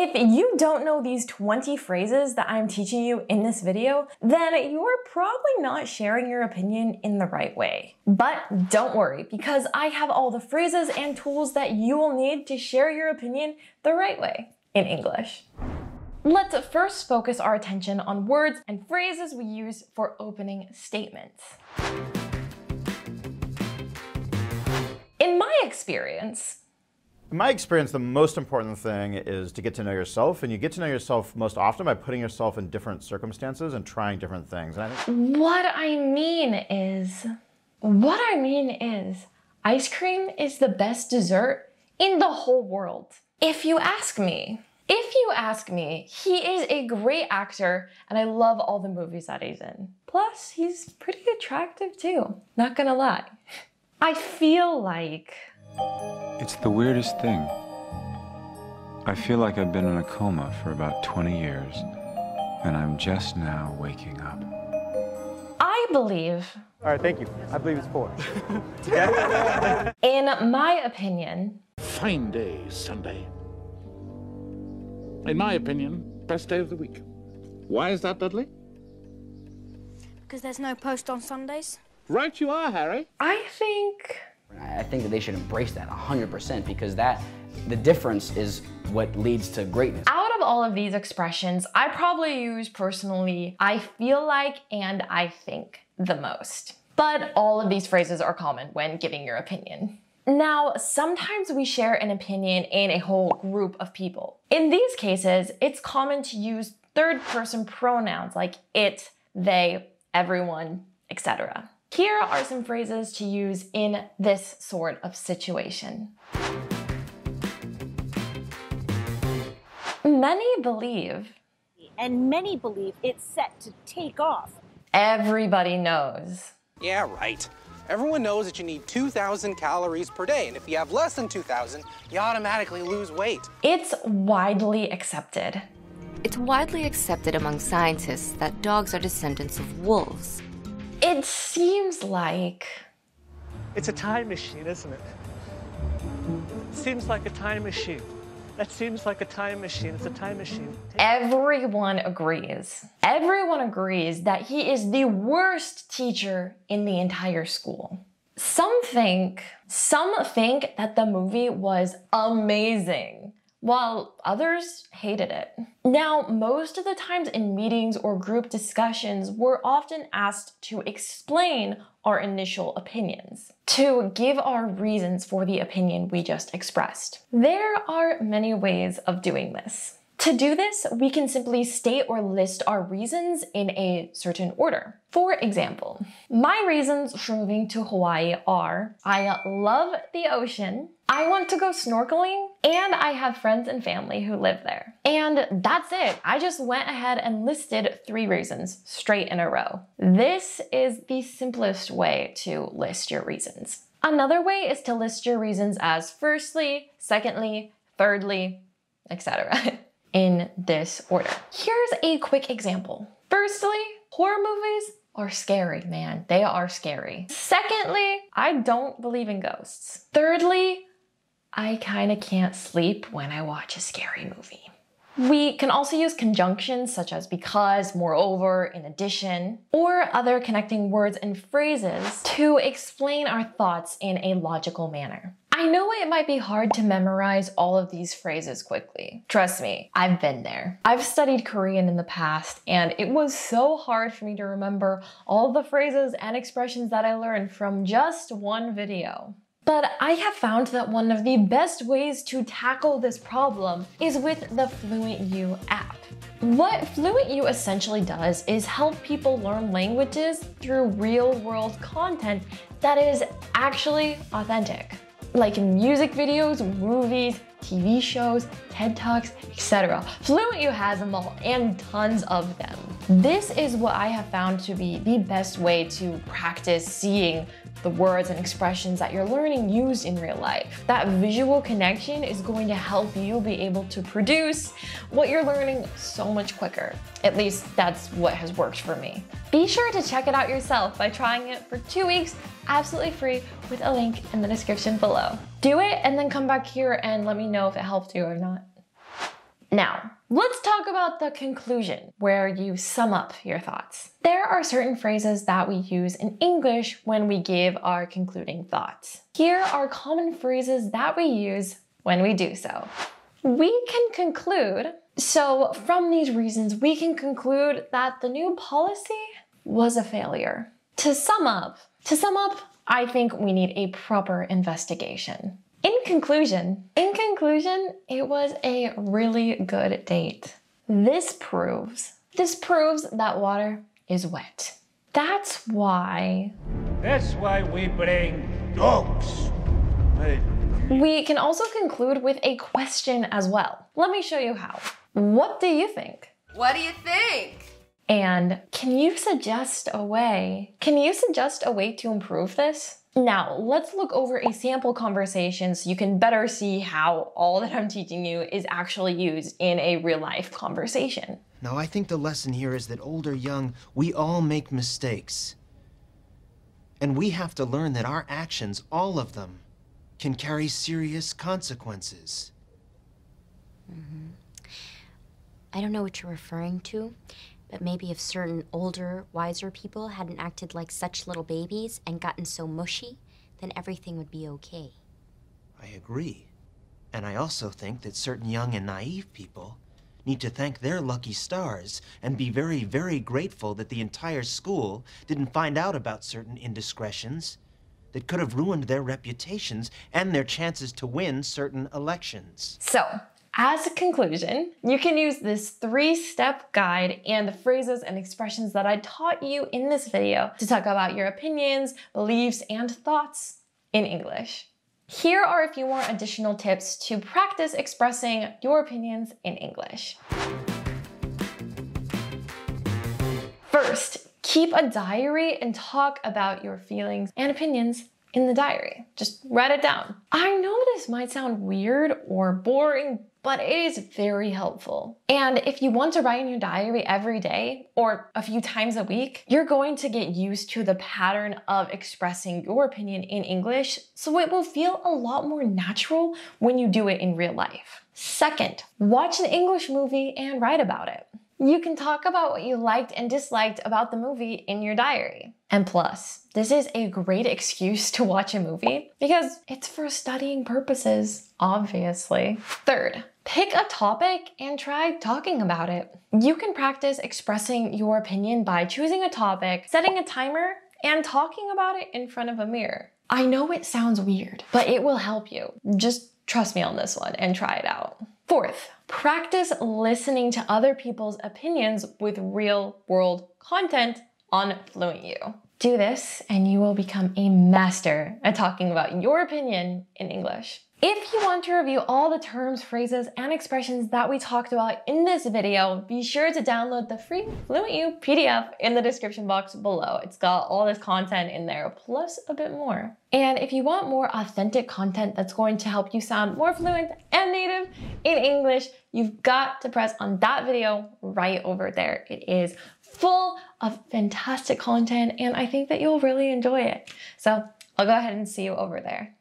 If you don't know these 20 phrases that I'm teaching you in this video, then you're probably not sharing your opinion in the right way. But don't worry, because I have all the phrases and tools that you will need to share your opinion the right way in English. Let's first focus our attention on words and phrases we use for opening statements. In my experience, the most important thing is to get to know yourself, and you get to know yourself most often by putting yourself in different circumstances and trying different things. And what I mean is, ice cream is the best dessert in the whole world. If you ask me, he is a great actor, and I love all the movies that he's in. Plus, he's pretty attractive too, not gonna lie. I feel like... It's the weirdest thing. I feel like I've been in a coma for about 20 years, and I'm just now waking up. I believe... All right, thank you. I believe it's 4. In my opinion... Fine day, Sunday. In my opinion, best day of the week. Why is that, Dudley? Because there's no post on Sundays. Right you are, Harry. I think that they should embrace that 100% because the difference is what leads to greatness. Out of all of these expressions, I probably use personally, I feel like and I think the most. But all of these phrases are common when giving your opinion. Now, sometimes we share an opinion in a whole group of people. In these cases, it's common to use third-person pronouns like it, they, everyone, etc. Here are some phrases to use in this sort of situation. Many believe. And many believe it's set to take off. Everybody knows. Yeah, right. Everyone knows that you need 2,000 calories per day, and if you have less than 2,000, you automatically lose weight. It's widely accepted. It's widely accepted among scientists that dogs are descendants of wolves. It seems like... It's a time machine, isn't it? Seems like a time machine. That seems like a time machine. It's a time machine. Everyone agrees. Everyone agrees that he is the worst teacher in the entire school. Some think that the movie was amazing, while others hated it. Now, most of the times in meetings or group discussions, we're often asked to explain our initial opinions, to give our reasons for the opinion we just expressed. There are many ways of doing this. To do this, we can simply state or list our reasons in a certain order. For example, my reasons for moving to Hawaii are, I love the ocean, I want to go snorkeling, and I have friends and family who live there. And that's it. I just went ahead and listed 3 reasons straight in a row. This is the simplest way to list your reasons. Another way is to list your reasons as firstly, secondly, thirdly, etc. in this order. Here's a quick example. Firstly, horror movies are scary, man. They are scary. Secondly, I don't believe in ghosts. Thirdly, I kind of can't sleep when I watch a scary movie. We can also use conjunctions such as because, moreover, in addition, or other connecting words and phrases to explain our thoughts in a logical manner. I know it might be hard to memorize all of these phrases quickly. Trust me, I've been there. I've studied Korean in the past, and it was so hard for me to remember all the phrases and expressions that I learned from just one video. But I have found that one of the best ways to tackle this problem is with the FluentU app. What FluentU essentially does is help people learn languages through real-world content that is actually authentic, like music videos, movies, TV shows, TED Talks, etc. FluentU has them all, and tons of them. This is what I have found to be the best way to practice seeing the words and expressions that you're learning used in real life. That visual connection is going to help you be able to produce what you're learning so much quicker. At least that's what has worked for me. Be sure to check it out yourself by trying it for 2 weeks, absolutely free, with a link in the description below. Do it and then come back here and let me know if it helped you or not. Now, let's talk about the conclusion, where you sum up your thoughts. There are certain phrases that we use in English when we give our concluding thoughts. Here are common phrases that we use when we do so. We can conclude, so from these reasons, we can conclude that the new policy was a failure. To sum up, I think we need a proper investigation. In conclusion, it was a really good date. This proves that water is wet. That's why we bring dogs. We can also conclude with a question as well. Let me show you how. What do you think? What do you think? And can you suggest a way to improve this? Now, let's look over a sample conversation so you can better see how all that I'm teaching you is actually used in a real life conversation. No, I think the lesson here is that old or young, we all make mistakes. And we have to learn that our actions, all of them, can carry serious consequences. I don't know what you're referring to, but maybe if certain older, wiser people hadn't acted like such little babies and gotten so mushy, then everything would be okay. I agree. And I also think that certain young and naive people need to thank their lucky stars and be very, very grateful that the entire school didn't find out about certain indiscretions that could have ruined their reputations and their chances to win certain elections. So, as a conclusion, you can use this 3-step guide and the phrases and expressions that I taught you in this video to talk about your opinions, beliefs, and thoughts in English. Here are a few more additional tips to practice expressing your opinions in English. First, keep a diary and talk about your feelings and opinions in the diary. Just write it down. I know this might sound weird or boring, but it is very helpful. And if you want to write in your diary every day or a few times a week, you're going to get used to the pattern of expressing your opinion in English, so it will feel a lot more natural when you do it in real life. Second, watch an English movie and write about it. You can talk about what you liked and disliked about the movie in your diary. And plus, this is a great excuse to watch a movie because it's for studying purposes, obviously. Third, pick a topic and try talking about it. You can practice expressing your opinion by choosing a topic, setting a timer, and talking about it in front of a mirror. I know it sounds weird, but it will help you. Just trust me on this one and try it out. Fourth, practice listening to other people's opinions with real-world content on FluentU. Do this and you will become a master at talking about your opinion in English. If you want to review all the terms, phrases, and expressions that we talked about in this video, be sure to download the free FluentU PDF in the description box below. It's got all this content in there, plus a bit more. And if you want more authentic content that's going to help you sound more fluent and native in English, you've got to press on that video right over there. It is full of fantastic content, and I think that you'll really enjoy it. So I'll go ahead and see you over there.